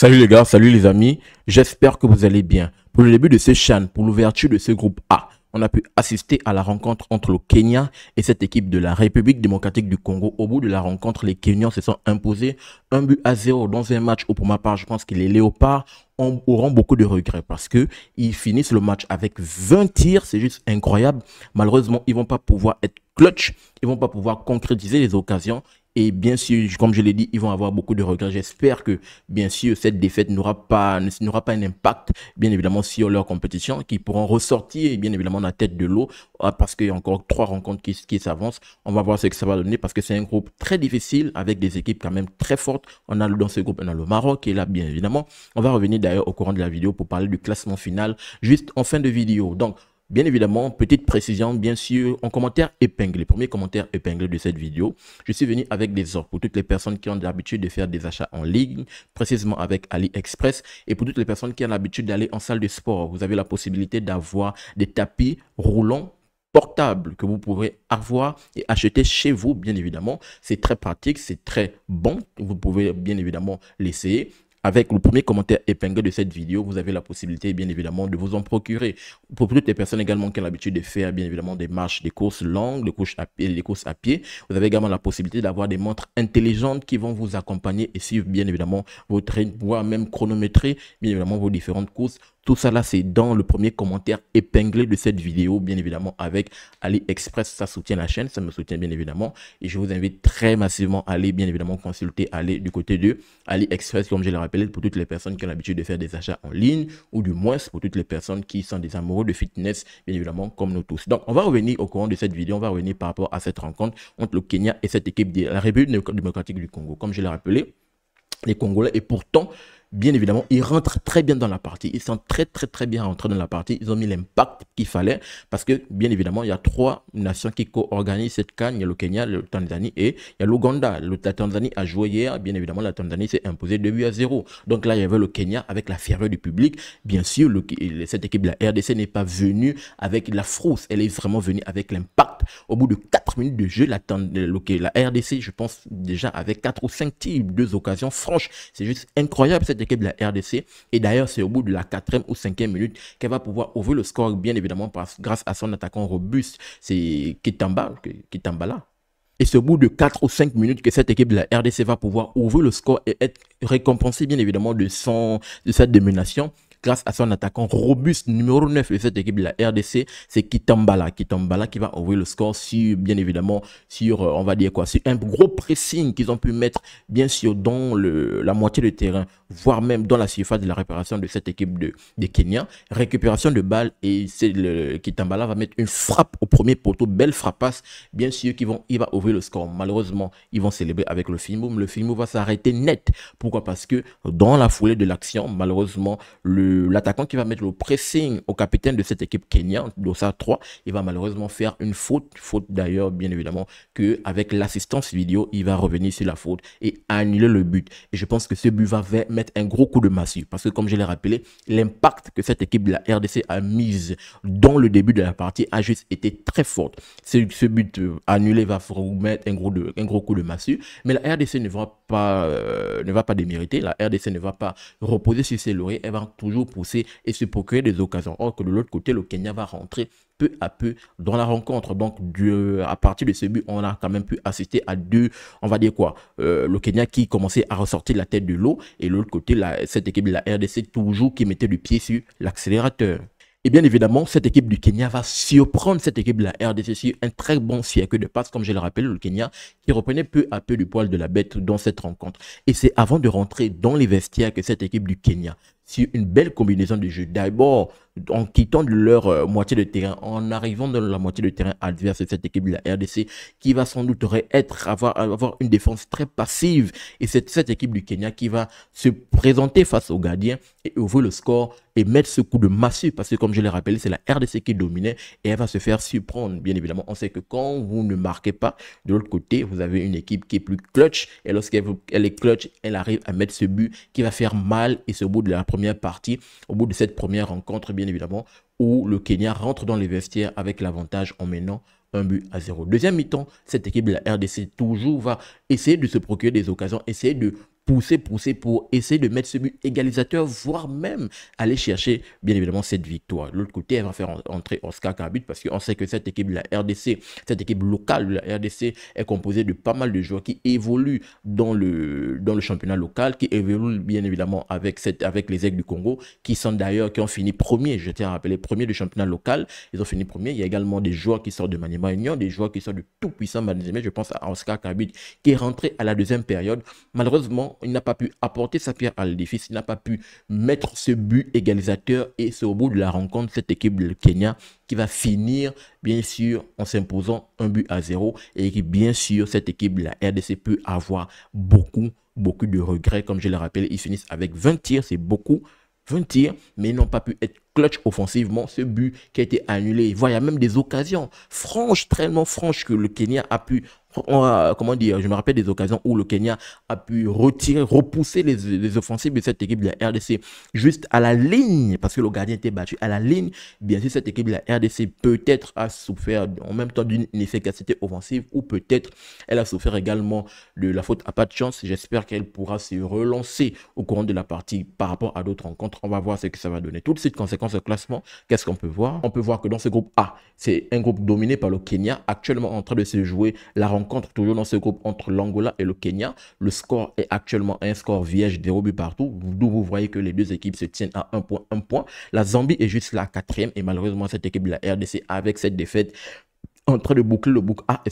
Salut les gars, salut les amis, j'espère que vous allez bien. Pour le début de ce CHAN, pour l'ouverture de ce groupe A, on a pu assister à la rencontre entre le Kenya et cette équipe de la République démocratique du Congo. Au bout de la rencontre, les Kenyans se sont imposés 1-0 dans un match où pour ma part, je pense que les Léopards auront beaucoup de regrets parce que ils finissent le match avec 20 tirs, c'est juste incroyable. Malheureusement, ils vont pas pouvoir être clutch, ils vont pas pouvoir concrétiser les occasions. Et bien sûr, comme je l'ai dit, ils vont avoir beaucoup de regrets. J'espère que, bien sûr, cette défaite n'aura pas un impact, bien évidemment, sur leur compétition, qui pourront ressortir, bien évidemment, la tête de l'eau, parce qu'il y a encore 3 rencontres qui s'avancent. On va voir ce que ça va donner, parce que c'est un groupe très difficile, avec des équipes quand même très fortes. On a dans ce groupe, on a le Maroc, qui est là, bien évidemment. On va revenir d'ailleurs au courant de la vidéo pour parler du classement final, juste en fin de vidéo. Donc, bien évidemment, petite précision, bien sûr, en commentaire épinglé, premier commentaire épinglé de cette vidéo, je suis venu avec des offres pour toutes les personnes qui ont l'habitude de faire des achats en ligne, précisément avec AliExpress, et pour toutes les personnes qui ont l'habitude d'aller en salle de sport. Vous avez la possibilité d'avoir des tapis roulants portables que vous pourrez avoir et acheter chez vous, bien évidemment. C'est très pratique, c'est très bon. Vous pouvez bien évidemment l'essayer. Avec le premier commentaire épinglé de cette vidéo, vous avez la possibilité, bien évidemment, de vous en procurer. Pour toutes les personnes également qui ont l'habitude de faire, bien évidemment, des marches, des courses longues, des courses à pied, vous avez également la possibilité d'avoir des montres intelligentes qui vont vous accompagner et suivre, bien évidemment, votre rythme, voire même chronométrer, bien évidemment, vos différentes courses. Tout ça là, c'est dans le premier commentaire épinglé de cette vidéo, bien évidemment, avec AliExpress. Ça soutient la chaîne, ça me soutient bien évidemment. Et je vous invite très massivement à aller, bien évidemment, consulter, aller du côté de AliExpress, comme je l'ai rappelé, pour toutes les personnes qui ont l'habitude de faire des achats en ligne, ou du moins pour toutes les personnes qui sont des amoureux de fitness, bien évidemment, comme nous tous. Donc, on va revenir au courant de cette vidéo, on va revenir par rapport à cette rencontre entre le Kenya et cette équipe de la République démocratique du Congo. Comme je l'ai rappelé, les Congolais, et pourtant, bien évidemment, ils rentrent très bien dans la partie. Ils sont très bien rentrés dans la partie. Ils ont mis l'impact qu'il fallait parce que, bien évidemment, il y a 3 nations qui co-organisent cette CAN. Il y a le Kenya, le Tanzanie et il y a l'Ouganda. La Tanzanie a joué hier. Bien évidemment, la Tanzanie s'est imposée 2-0. Donc là, il y avait le Kenya avec la ferveur du public. Bien sûr, cette équipe de la RDC n'est pas venue avec la frousse. Elle est vraiment venue avec l'impact. Au bout de 4 minutes de jeu, la RDC, je pense déjà avec 4 ou 5 tirs, 2 occasions franches. C'est juste incroyable cette équipe de la RDC. Et d'ailleurs, c'est au bout de la 4e ou 5e minute qu'elle va pouvoir ouvrir le score, bien évidemment, grâce à son attaquant robuste. C'est Kitambala. Et c'est au bout de 4 ou 5 minutes que cette équipe de la RDC va pouvoir ouvrir le score et être récompensée, bien évidemment, de sa domination. Grâce à son attaquant robuste numéro 9 de cette équipe de la RDC, c'est Kitambala. Kitambala qui va ouvrir le score sur, bien évidemment, sur, on va dire quoi, sur un gros pressing qu'ils ont pu mettre, bien sûr, dans la moitié du terrain, voire même dans la surface de la réparation de cette équipe de Kenya. Récupération de balles et Kitambala va mettre une frappe au premier poteau, belle frappasse, bien sûr, il va ouvrir le score. Malheureusement, ils vont célébrer avec le film. Le film va s'arrêter net. Pourquoi? Parce que dans la foulée de l'action, malheureusement, l'attaquant qui va mettre le pressing au capitaine de cette équipe Kenya, Dossa 3, il va malheureusement faire une faute d'ailleurs, bien évidemment, qu'avec l'assistance vidéo, il va revenir sur la faute et annuler le but. Et je pense que ce but va mettre un gros coup de massue, parce que comme je l'ai rappelé, l'impact que cette équipe de la RDC a mise dans le début de la partie a juste été très fort. Ce but annulé va vous mettre un gros coup de massue, mais la RDC ne va pas démériter, la RDC ne va pas reposer sur ses lauriers, elle va toujours pousser et se procurer des occasions. Or que de l'autre côté, le Kenya va rentrer peu à peu dans la rencontre. Donc, à partir de ce but, on a quand même pu assister à on va dire quoi, le Kenya qui commençait à ressortir la tête de l'eau et de l'autre côté, cette équipe de la RDC toujours qui mettait le pied sur l'accélérateur. Et bien évidemment, cette équipe du Kenya va surprendre cette équipe de la RDC sur un très bon circuit de passe, comme je le rappelle, le Kenya qui reprenait peu à peu du poil de la bête dans cette rencontre. Et c'est avant de rentrer dans les vestiaires que cette équipe du Kenya, sur une belle combinaison de jeu, d'abord en quittant leur moitié de terrain, en arrivant dans la moitié de terrain adverse de cette équipe de la RDC, qui va sans doute avoir une défense très passive. Et c'est cette équipe du Kenya qui va se présenter face au gardien et ouvrir le score et mettre ce coup de massue, parce que comme je l'ai rappelé, c'est la RDC qui dominait et elle va se faire surprendre. Bien évidemment, on sait que quand vous ne marquez pas, de l'autre côté, vous avez une équipe qui est plus clutch, et lorsqu'elle est clutch, elle arrive à mettre ce but qui va faire mal, et c'est au bout de la première partie, au bout de cette première rencontre, bien évidemment, où le Kenya rentre dans les vestiaires avec l'avantage en menant 1-0. Deuxième mi-temps, cette équipe de la RDC toujours va essayer de se procurer des occasions, essayer de pousser pour essayer de mettre ce but égalisateur, voire même aller chercher, bien évidemment, cette victoire. De l'autre côté, elle va faire entrer Oscar Kabut parce qu'on sait que cette équipe de la RDC, cette équipe locale de la RDC est composée de pas mal de joueurs qui évoluent dans le championnat local, qui évoluent bien évidemment avec les Aigles du Congo, qui ont fini premier, je tiens à rappeler, premier du championnat local. Ils ont fini premier. Il y a également des joueurs qui sortent de Maniema Union, des joueurs qui sortent de tout puissant Manizeme. Je pense à Oscar Kabut qui est rentré à la deuxième période. Malheureusement, il n'a pas pu apporter sa pierre à l'édifice, il n'a pas pu mettre ce but égalisateur et c'est au bout de la rencontre cette équipe du Kenya qui va finir bien sûr en s'imposant 1-0 et qui bien sûr cette équipe de la RDC peut avoir beaucoup de regrets. Comme je le rappelle, ils finissent avec 20 tirs, c'est beaucoup, 20 tirs, mais ils n'ont pas pu être clutch offensivement. Ce but qui a été annulé, il y a même des occasions franches, tellement franches que le Kenya a pu, comment dire, je me rappelle des occasions où le Kenya a pu repousser les offensives de cette équipe de la RDC juste à la ligne, parce que le gardien était battu à la ligne. Bien sûr, cette équipe de la RDC peut-être a souffert en même temps d'une inefficacité offensive, ou peut-être elle a souffert également de la faute à pas de chance. J'espère qu'elle pourra se relancer au courant de la partie par rapport à d'autres rencontres. On va voir ce que ça va donner. Tout de suite, conséquence au classement, qu'est-ce qu'on peut voir? On peut voir que dans ce groupe A, c'est un groupe dominé par le Kenya, actuellement en train de se jouer la rencontre toujours dans ce groupe entre l'Angola et le Kenya. Le score est actuellement un score vierge, 0 but partout, d'où vous voyez que les deux équipes se tiennent à 1 point. La Zambie est juste la quatrième et malheureusement cette équipe de la RDC avec cette défaite en train de boucler le bouc A,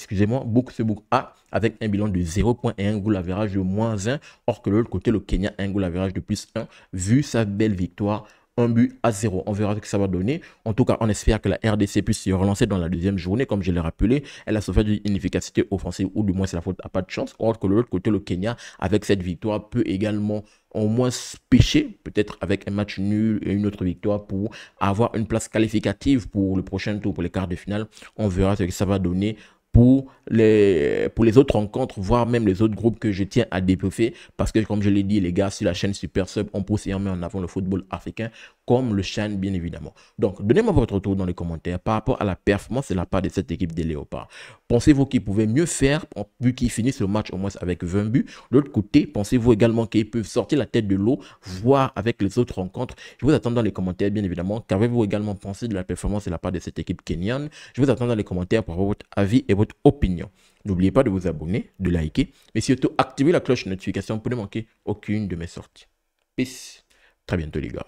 boucle ce bouc A avec un bilan de 0 points et un goal average de -1, or que de l'autre côté le Kenya a un goal average de +1 vu sa belle victoire 1-0. On verra ce que ça va donner. En tout cas, on espère que la RDC puisse se relancer dans la deuxième journée. Comme je l'ai rappelé, elle a souffert d'une inefficacité offensive, ou du moins c'est la faute à pas de chance. Or que de l'autre côté, le Kenya, avec cette victoire, peut également au moins pêcher, peut-être avec un match nul et une autre victoire pour avoir une place qualificative pour le prochain tour, pour les quarts de finale. On verra ce que ça va donner pour les autres rencontres, voire même les autres groupes que je tiens à débriefer, parce que comme je l'ai dit les gars, sur la chaîne Super Sub, on pousse et on met en avant le football africain comme le Chan bien évidemment. Donc donnez-moi votre retour dans les commentaires par rapport à la performance de la part de cette équipe des Léopards. Pensez-vous qu'ils pouvaient mieux faire vu qu'ils finissent le match au moins avec 20 buts? De l'autre côté, pensez-vous également qu'ils peuvent sortir la tête de l'eau, voire avec les autres rencontres? Je vous attends dans les commentaires bien évidemment. Qu'avez-vous également pensé de la performance de la part de cette équipe kenyane? Je vous attends dans les commentaires pour avoir votre avis et votre opinion. N'oubliez pas de vous abonner, de liker, mais surtout activer la cloche de notification pour ne manquer aucune de mes sorties. Peace. Très bientôt les gars.